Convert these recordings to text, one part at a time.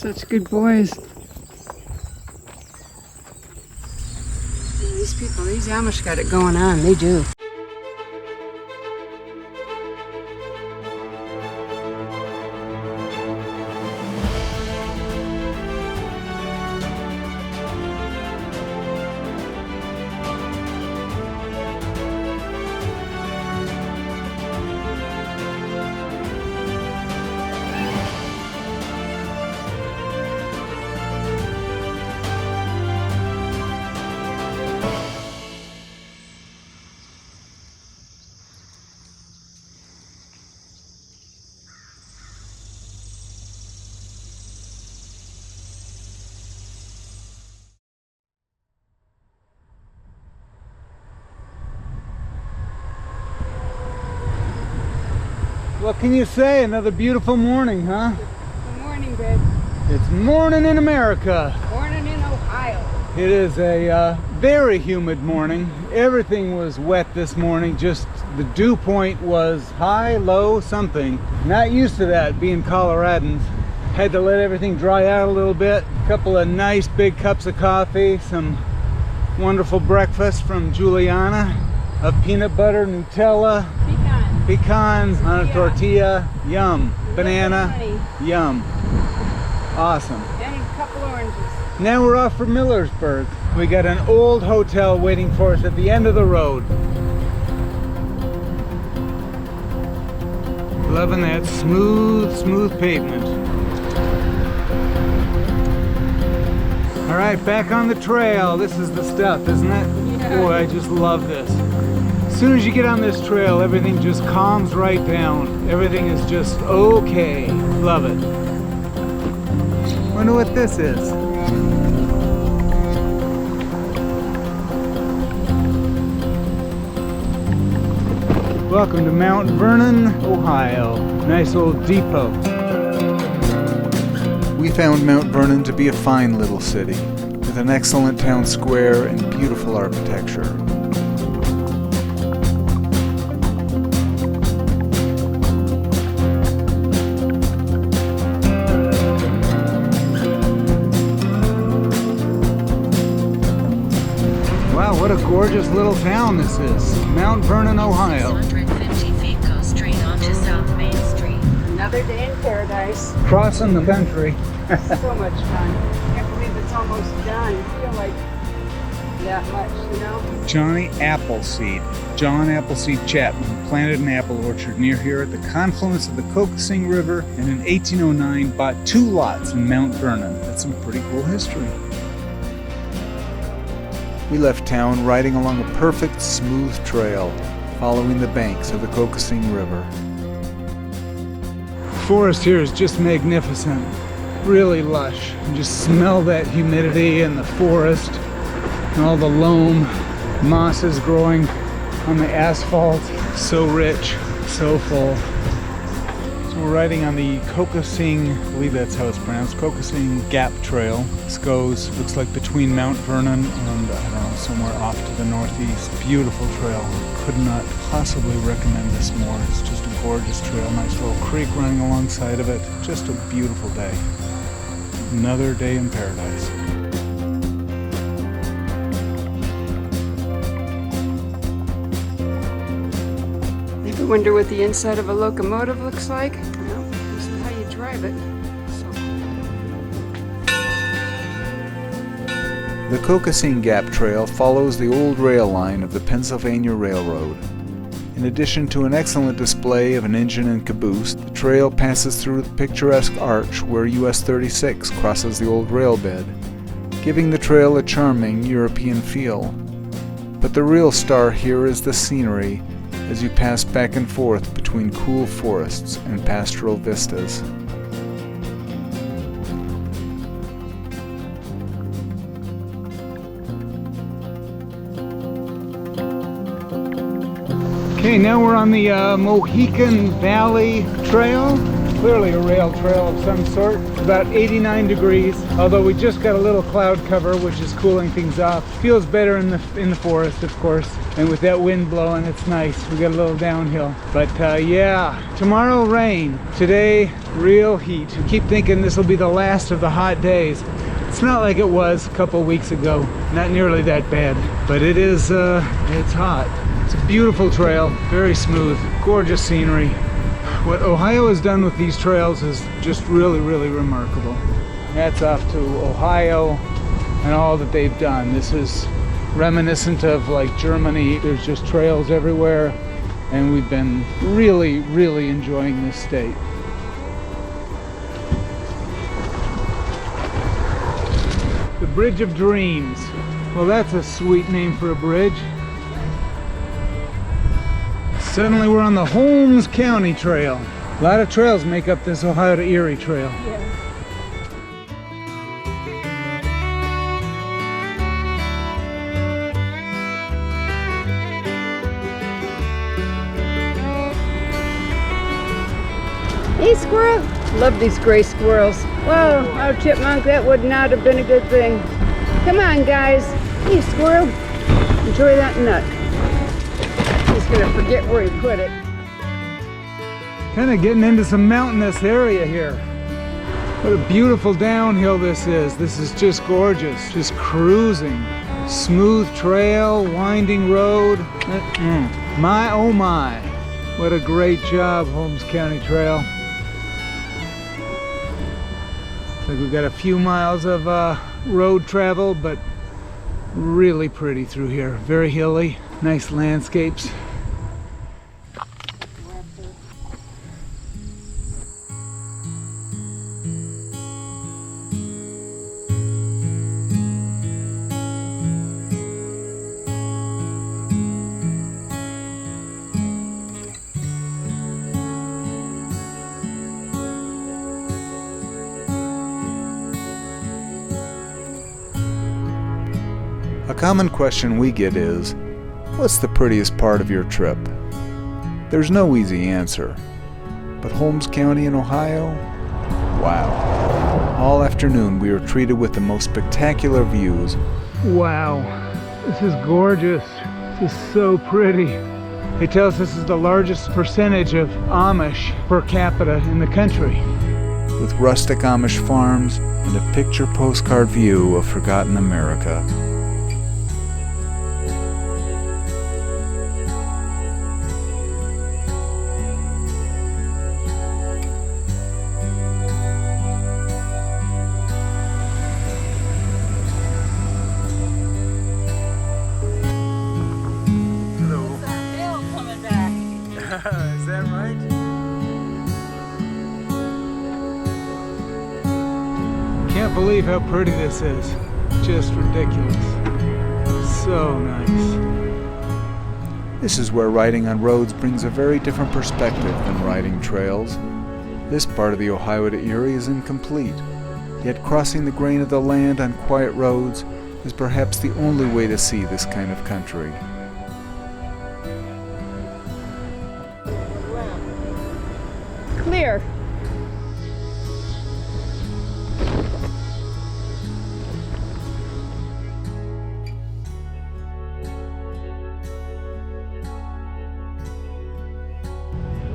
Such good boys. These people, these Amish got it going on. They do. What can you say? Another beautiful morning, huh? Good morning, babe. It's morning in America. Morning in Ohio. It is a very humid morning. Everything was wet this morning. Just the dew point was high, low, something. Not used to that being Coloradans. Had to let everything dry out a little bit. A couple of nice big cups of coffee. Some wonderful breakfast from Julianna of peanut butter, Nutella, pecans on a tortilla, yum. Banana, yum. Awesome. And a couple oranges. Now we're off for Millersburg. We got an old hotel waiting for us at the end of the road. Loving that smooth pavement. All right, back on the trail. This is the stuff, isn't it? Yeah. Boy, I just love this. As soon as you get on this trail, everything just calms right down. Everything is just okay. Love it. Wonder what this is. Welcome to Mount Vernon, Ohio. Nice old depot. We found Mount Vernon to be a fine little city, with an excellent town square and beautiful architecture. Wow, what a gorgeous little town this is. Mount Vernon, Ohio. 150 feet go straight onto South Main Street. Another day in paradise. Crossing the country. So much fun. Can't believe it's almost done. I feel like that much, you know? Johnny Appleseed, John Appleseed Chapman, planted an apple orchard near here at the confluence of the Kokosing River, and in 1809 bought 2 lots in Mount Vernon. That's some pretty cool history. We left town riding along a perfect smooth trail, following the banks of the Kokosing River. The forest here is just magnificent, really lush. You just smell that humidity in the forest and all the loam, mosses growing on the asphalt. So rich, so full. So we're riding on the Kokosing, I believe that's how it's pronounced, Kokosing Gap Trail. This goes, looks like between Mount Vernon and, I don't know, somewhere off to the northeast. Beautiful trail. Could not possibly recommend this more. It's just a gorgeous trail. Nice little creek running alongside of it. Just a beautiful day. Another day in paradise. You wonder what the inside of a locomotive looks like? Well, this is how you drive it. The Kokosing Gap Trail follows the old rail line of the Pennsylvania Railroad. In addition to an excellent display of an engine and caboose, the trail passes through the picturesque arch where US 36 crosses the old rail bed, giving the trail a charming European feel. But the real star here is the scenery as you pass back and forth between cool forests and pastoral vistas. Okay, now we're on the Mohican Valley Trail. clearly a rail trail of some sort. It's about 89 degrees, although we just got a little cloud cover, which is cooling things off. Feels better in the forest, of course, and with that wind blowing, it's nice. We got a little downhill, but yeah, tomorrow rain. Today, real heat. I keep thinking this will be the last of the hot days. It's not like it was a couple weeks ago. Not nearly that bad, but it is. It's hot. It's a beautiful trail, very smooth, gorgeous scenery. What Ohio has done with these trails is just really, really remarkable. Hats off to Ohio and all that they've done. This is reminiscent of like Germany. There's just trails everywhere, and we've been really, really enjoying this state. The Bridge of Dreams. Well, that's a sweet name for a bridge. Suddenly we're on the Holmes County Trail. A lot of trails make up this Ohio to Erie Trail. Yeah. Hey, squirrel! Love these gray squirrels. Whoa, oh chipmunk, that would not have been a good thing. Come on, guys. Hey, squirrel. Enjoy that nut. He's gonna forget where he put it. Kind of getting into some mountainous area here. What a beautiful downhill this is. This is just gorgeous. Just cruising. Smooth trail, winding road. My oh my. What a great job, Holmes County Trail. Looks like we've got a few miles of road travel, but really pretty through here. Very hilly, nice landscapes. A common question we get is, what's the prettiest part of your trip? There's no easy answer, but Holmes County in Ohio? Wow. All afternoon we were treated with the most spectacular views. Wow, this is gorgeous. This is so pretty. They tell us this is the largest percentage of Amish per capita in the country. With rustic Amish farms and a picture postcard view of forgotten America. Is that right? Can't believe how pretty this is. Just ridiculous. So nice. This is where riding on roads brings a very different perspective than riding trails. This part of the Ohio to Erie is incomplete, yet crossing the grain of the land on quiet roads is perhaps the only way to see this kind of country. Clear.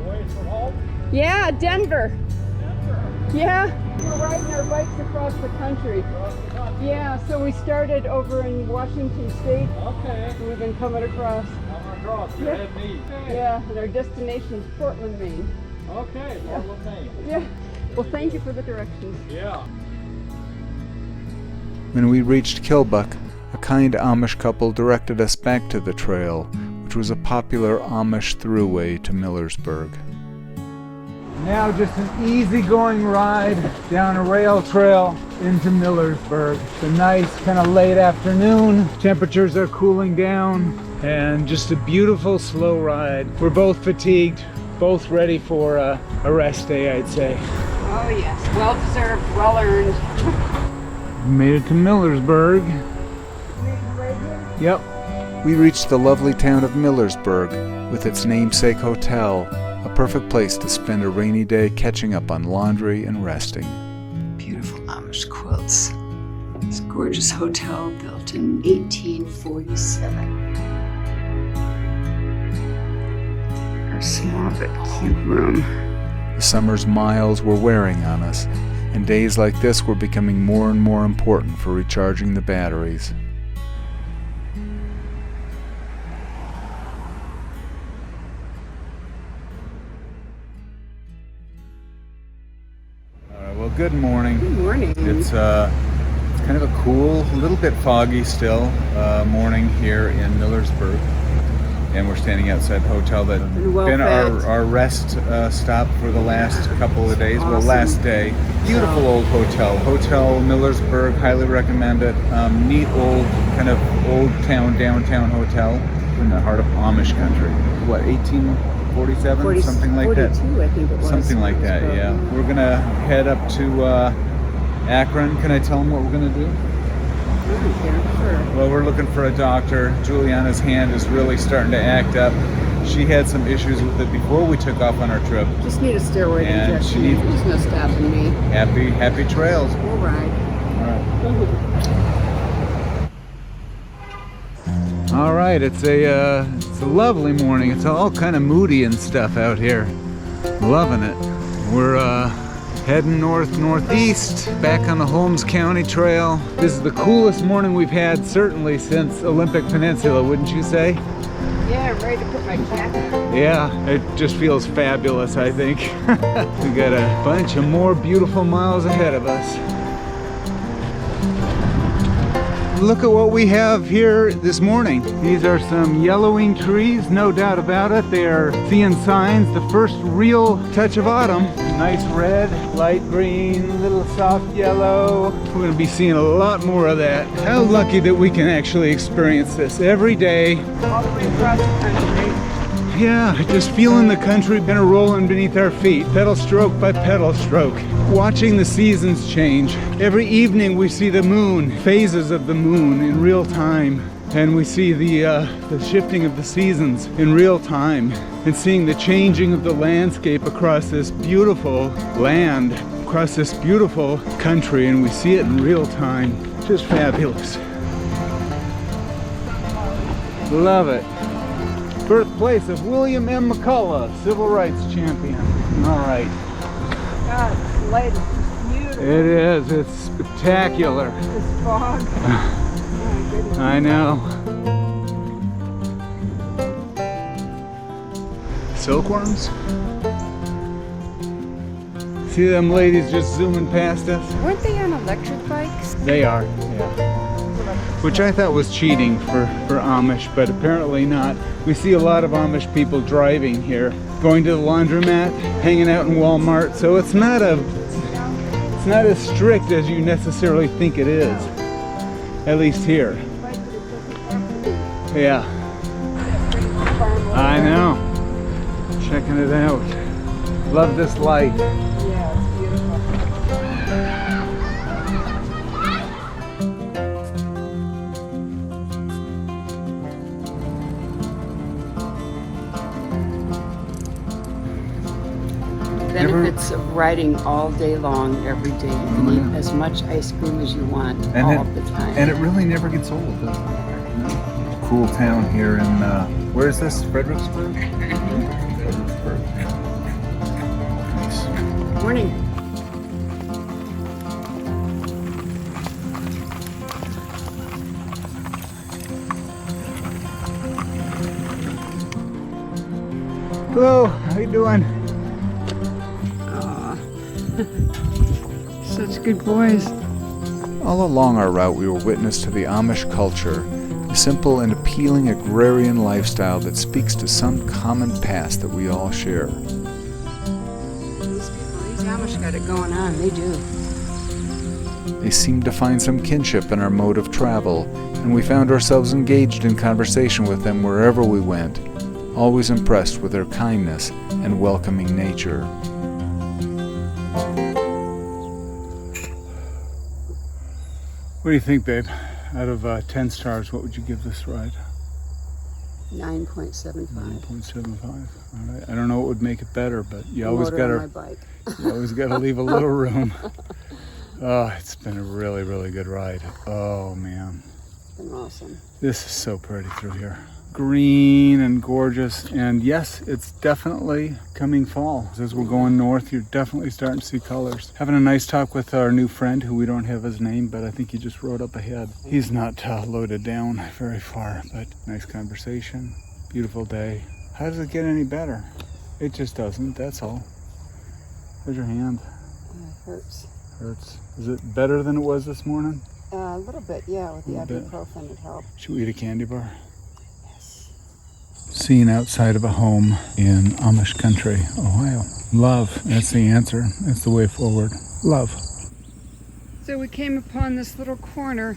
Away from home? Yeah, Denver. Yeah, we're riding our bikes across the country. Yeah, so we started over in Washington State. Okay. And we've been coming across. I'm across. Yeah. Head me. Yeah, and our destination is Portland, Maine. Okay. Yeah. Portland, Maine. Yeah. Well, thank you for the directions. Yeah. When we reached Kilbuck, a kind Amish couple directed us back to the trail, which was a popular Amish throughway to Millersburg. Now just an easygoing ride down a rail trail into Millersburg. It's a nice kind of late afternoon. Temperatures are cooling down and just a beautiful slow ride. We're both fatigued, both ready for a rest day, I'd say. Oh yes, well deserved, well earned. Made it to Millersburg. Yep. We reached the lovely town of Millersburg with its namesake hotel, a perfect place to spend a rainy day catching up on laundry and resting. Beautiful Amish quilts. This gorgeous hotel built in 1847. Our small but cute room. The summer's miles were wearing on us, and days like this were becoming more and more important for recharging the batteries. Well, good morning. Good morning. It's kind of a cool, a little bit foggy still morning here in Millersburg, and we're standing outside the hotel that been our rest stop for the last couple of days. Awesome. Well, last day. Beautiful old Hotel Millersburg. Highly recommend it. Neat old, kind of old town, downtown hotel in the heart of Amish country. What, 1847, something like 42, that. I think it was. Something like that, yeah. We're gonna head up to Akron. Can I tell them what we're gonna do? Sure. Well, we're looking for a doctor. Julianna's hand is really starting to act up. She had some issues with it before we took off on our trip. Just need a steroid And injection. she- There's no stopping me. Happy trails. We'll ride. All right, it's a lovely morning. It's all kind of moody and stuff out here. Loving it. We're heading northeast, back on the Holmes County Trail. This is the coolest morning we've had, certainly since Olympic Peninsula, wouldn't you say? Yeah, I'm ready to put my cap on. Yeah, it just feels fabulous, I think. We got a bunch of more beautiful miles ahead of us. Look at what we have here this morning. These are some yellowing trees, no doubt about it. They are seeing signs, the first real touch of autumn. Nice red, light green, little soft yellow. We're gonna be seeing a lot more of that. How lucky that we can actually experience this every day. All the way across the country. Yeah, just feeling the country kind of rolling beneath our feet, pedal stroke by pedal stroke. Watching the seasons change. Every evening we see the moon, phases of the moon in real time. And we see the shifting of the seasons in real time. And seeing the changing of the landscape across this beautiful land, across this beautiful country. And we see it in real time. Just fabulous. Love it. Birthplace of William M. McCullough, Civil Rights Champion. All right. God, this light is just beautiful. It is. It's spectacular. This fog. Oh my goodness. I know. Silkworms? See them ladies just zooming past us? Weren't they on electric bikes? They are, yeah. Which I thought was cheating for Amish, but apparently not. We see a lot of Amish people driving here, going to the laundromat, hanging out in Walmart, so it's not as strict as you necessarily think it is, at least here. Yeah, I know. Checking it out. Love this light. Yeah, it's beautiful. Benefits of riding all day long, every day. You can eat as much ice cream as you want all the time. And it really never gets old, does it? Cool town here in, where is this? Fredericksburg? Fredericksburg. Nice. Morning. Hello, how you doing? Such good boys. All along our route, we were witness to the Amish culture, a simple and appealing agrarian lifestyle that speaks to some common past that we all share. These Amish got it going on. They do. They seemed to find some kinship in our mode of travel, and we found ourselves engaged in conversation with them wherever we went, always impressed with their kindness and welcoming nature. What do you think, babe? Out of 10 stars, what would you give this ride? 9.75. 9.75. All right. I don't know what would make it better, but you always Motor on my gotta bike. you always gotta leave a little room. Oh, it's been a really, really good ride. Oh man. It's been awesome. This is so pretty through here. Green and gorgeous, and yes, it's definitely coming fall. As we're going north, you're definitely starting to see colors. Having a nice talk with our new friend, who we don't have his name, but I think he just rode up ahead. He's not loaded down very far, but nice conversation. Beautiful day. How does it get any better? It just doesn't, that's all. There's your hand. It hurts. Hurts. Is it better than it was this morning? A little bit, yeah, with the Little bit. ibuprofen it helped. Should we eat a candy bar? Yes. Seen outside of a home in Amish country, Ohio. Love, that's the answer. That's the way forward. Love. So we came upon this little corner,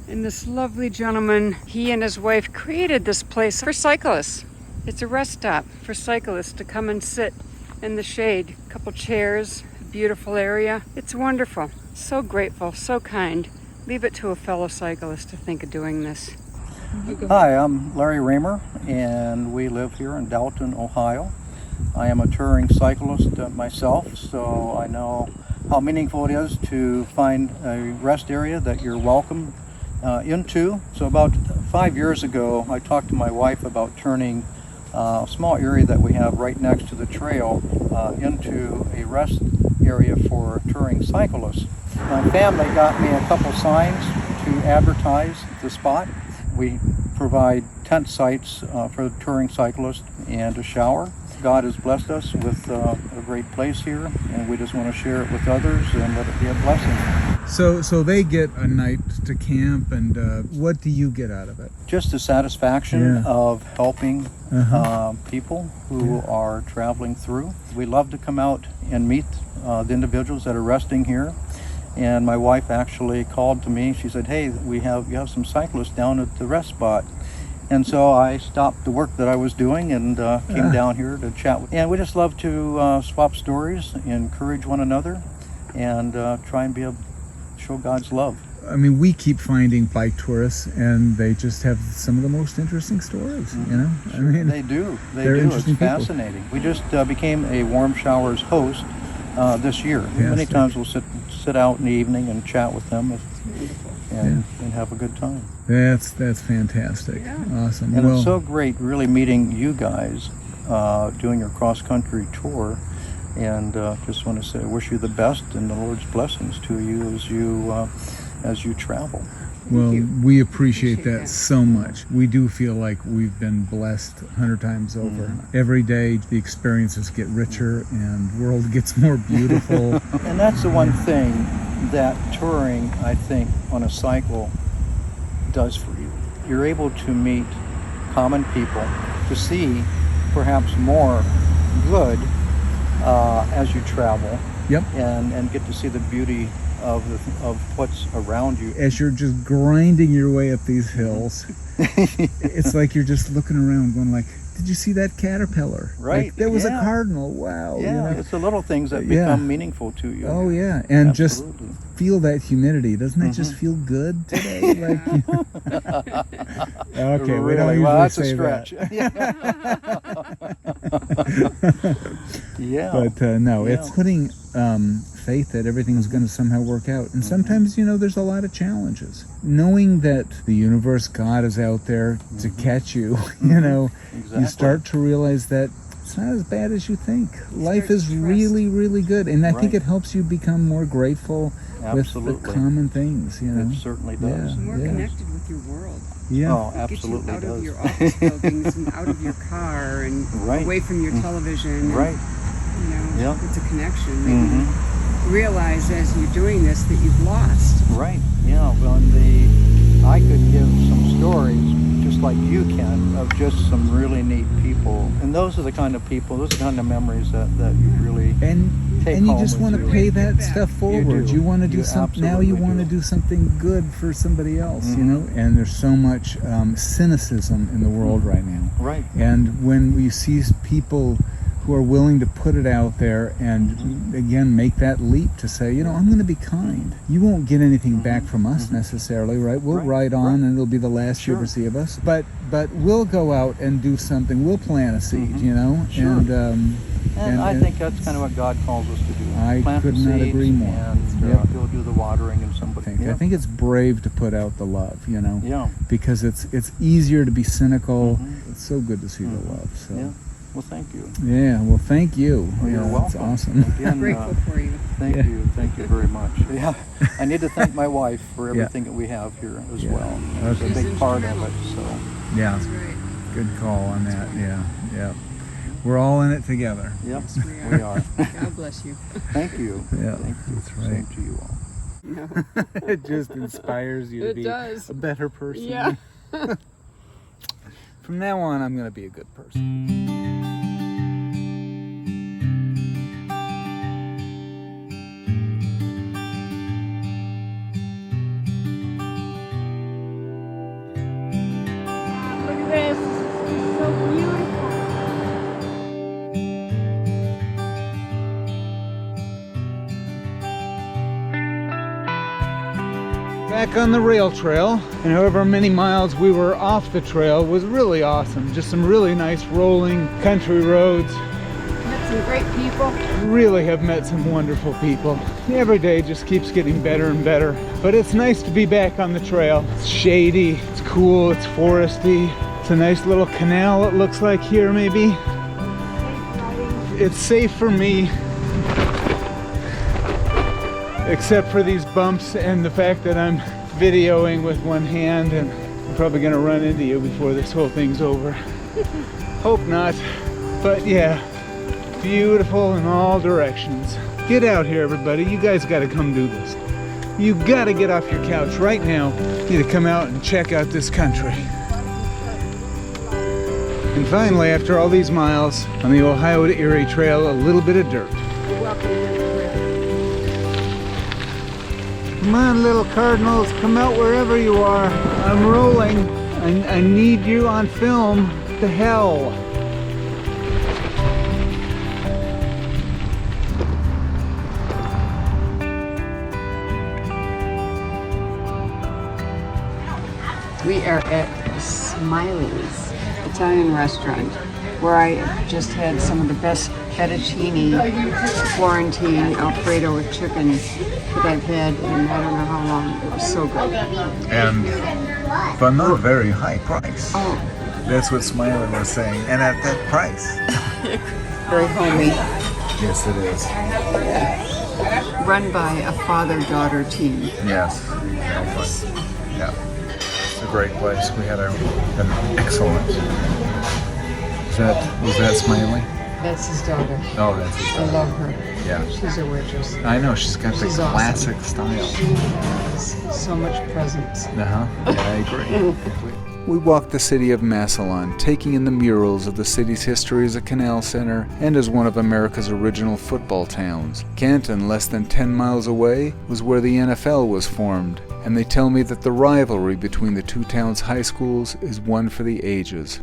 and this lovely gentleman, he and his wife created this place for cyclists. It's a rest stop for cyclists to come and sit in the shade. A couple chairs, a beautiful area. It's wonderful. So grateful, so kind. Leave it to a fellow cyclist to think of doing this. Hi, I'm Larry Raymer, and we live here in Dalton, Ohio. I am a touring cyclist myself, so I know how meaningful it is to find a rest area that you're welcome into. So about 5 years ago, I talked to my wife about turning a small area that we have right next to the trail into a rest area for touring cyclists. My family got me a couple signs to advertise the spot. We provide tent sites for touring cyclists and a shower. God has blessed us with a great place here, and we just want to share it with others and let it be a blessing. So they get a night to camp, and what do you get out of it? Just the satisfaction Yeah. of helping Uh-huh. people who are traveling through. We love to come out and meet the individuals that are resting here. And my wife actually called to me. She said, "Hey, you have some cyclists down at the rest spot." And so I stopped the work that I was doing and came down here to chat with. And we just love to swap stories, encourage one another, and try and show God's love. I mean, we keep finding bike tourists, and they just have some of the most interesting stories, you know? I mean, They do. they're It's interesting people. fascinating. We just became a Warm Showers host this year. Many Fantastic. times we'll sit out in the evening and chat with them and have a good time. That's fantastic. Yeah. Awesome. And well, it's so great really meeting you guys doing your cross-country tour. And just want to say I wish you the best and the Lord's blessings to you as you travel. well, you. we appreciate Appreciate that that. so much. We do feel like we've been blessed 100 times over. Every day, the experiences get richer, and the world gets more beautiful. And that's the one thing that touring, I think, on a cycle does for you. You're able to meet common people, to see perhaps more good as you travel, Yep. and get to see the beauty of what's around you. As you're just grinding your way up these hills, it's like you're just looking around going like, did you see that caterpillar? Right, Like, there was yeah. a cardinal. Wow. Yeah, you know? it's the little things that Yeah. become meaningful to you. Oh yeah, and Absolutely. just feel that humidity. Doesn't it just feel good today? Like, okay, we don't Really? usually Well, that's a say stretch. that. Yeah. But no, Yeah. it's putting faith that everything's going to somehow work out. And sometimes, there's a lot of challenges. Knowing that the universe, God, is out there to catch you, you Exactly. start to realize that it's not as bad as you think. Life to is trust. really, really good. And I think Right. it helps you become more grateful with Absolutely. the common things, It certainly does. Yeah. More connected with your world. Yeah. Oh, Get you absolutely out of does. your office buildings and out of your car and Right. away from your television. And, Right. Yeah. It's a connection that Mhm. you realize as you're doing this that you've lost. Right. Yeah. Well, I could give some stories just like you can of just some really neat people, and those are the kind of people, those are the kind of memories that you really And take you home just with want to you. pay that Back. stuff forward. do. You want to do You something. Now you absolutely want to do. do something good for somebody else, Mhm. And there's so much cynicism in the world right now. Right. And when we see people who are willing to put it out there and again make that leap to say, you know, I'm going to be kind. You won't get anything back from us necessarily, right? We'll ride on and it'll be the last you ever see of us. But we'll go out and do something. We'll plant a seed, you know, and I think that's kind of what God calls us to do. I Plant could not seeds agree more. And He'll do the watering and somebody. I think it's brave to put out the love, you know. Yeah. Because it's easier to be cynical. It's so good to see the love. So. Yeah. Well, thank you. Yeah. Well, thank you. Well, you're welcome. That's awesome. Again, Grateful for you. Thank you. Thank you very much. Yeah. I need to thank my wife for everything that we have here as well. It's a big part of it. So. Yeah. Good call on that. Yeah. Yeah. We're all in it together. Yep. We are. God bless you. Thank you. Yeah. Thank you. That's right. Same to you all. No. It just inspires you to be a better person. Yeah. From now on, I'm going to be a good person. Look at this. It's so beautiful. Back on the rail trail, and however many miles we were off the trail was really awesome. Just some really nice rolling country roads. Met some great people. Really have met some wonderful people. Every day just keeps getting better and better. But it's nice to be back on the trail. It's shady, it's cool, it's foresty. It's a nice little canal, it looks like here maybe. It's safe for me, except for these bumps and the fact that I'm videoing with one hand, and I'm probably gonna run into you before this whole thing's over. Hope not, but yeah, beautiful in all directions. Get out here, everybody. You guys gotta come do this. You gotta get off your couch right now. You need to come out and check out this country. And finally, after all these miles on the Ohio to Erie Trail, a little bit of dirt. Come on, little cardinals, come out wherever you are. I'm rolling. I need you on film. What the hell? We are at Smiley's Italian restaurant, where I just had some of the best fettuccine Florentine Alfredo with chicken that I've had in I don't know how long. It was so good. But not a very high price. Oh, That's what Smiley was saying. And at that price. very homey. Yes, it is. Run by a father-daughter team. Yes. Yeah. It's a great place. We had an excellent. Was that Smiley? That's his daughter. Oh, that's his I daughter. love her. Yeah. She's a waitress. I know, she's got the She's awesome. classic style. She has so much presence. Yeah, I agree. We walked the city of Massillon, taking in the murals of the city's history as a canal center and as one of America's original football towns. Canton, less than 10 miles away, was where the NFL was formed, and they tell me that the rivalry between the two towns' high schools is one for the ages.